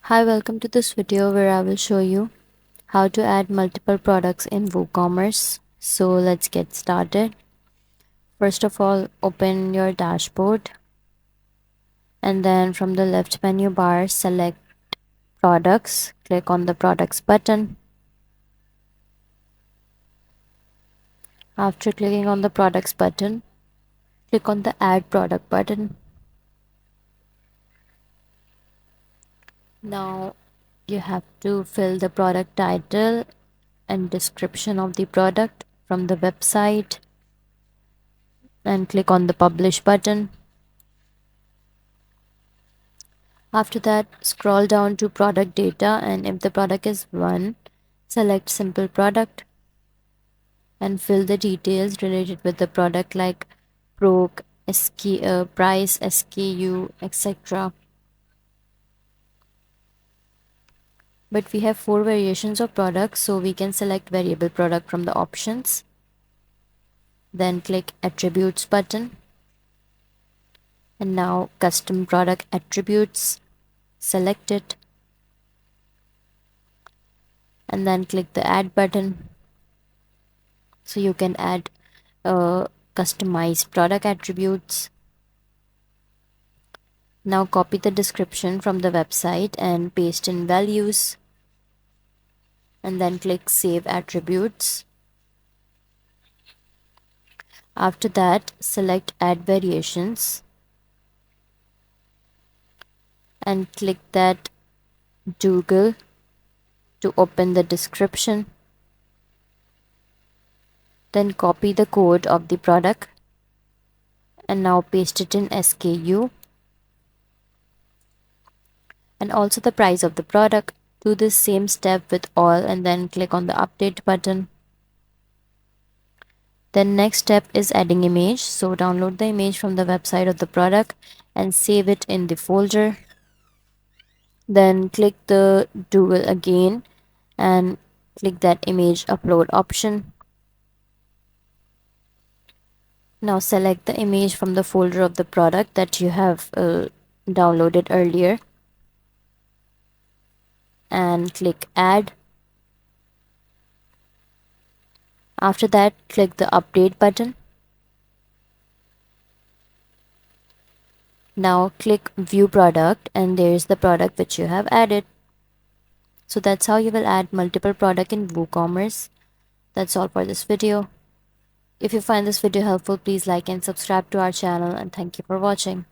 Hi, welcome to this video where I will show you how to add multiple products in WooCommerce. So let's get started. First of all, open your dashboard and then from the left menu bar, select products. Click on the products button. After clicking on the products button, click on the add product button. Now you have to fill the product title and description of the product from the website and click on the publish button. After that, scroll down to product data, and if the product is 1, select simple product and fill the details related with the product like price, SKU, etc. But we have 4 variations of products, so we can select variable product from the options. Then click attributes button. And now custom product attributes, select it. And then click the add button. So you can add customized product attributes. Now copy the description from the website and paste in values. And then click save attributes. After that, select add variations. And click that toggle to open the description. Then copy the code of the product and now paste it in SKU and also the price of the product. Do this same step with all and then click on the update button. Then next step is adding image. So download the image from the website of the product and save it in the folder. Then click the toggle again and click that image upload option. Now select the image from the folder of the product that you have downloaded earlier and click add. After that, click the update button. Now click view product and there is the product which you have added. So that's how you will add multiple products in WooCommerce. That's all for this video. If you find this video helpful, please like and subscribe to our channel, and thank you for watching.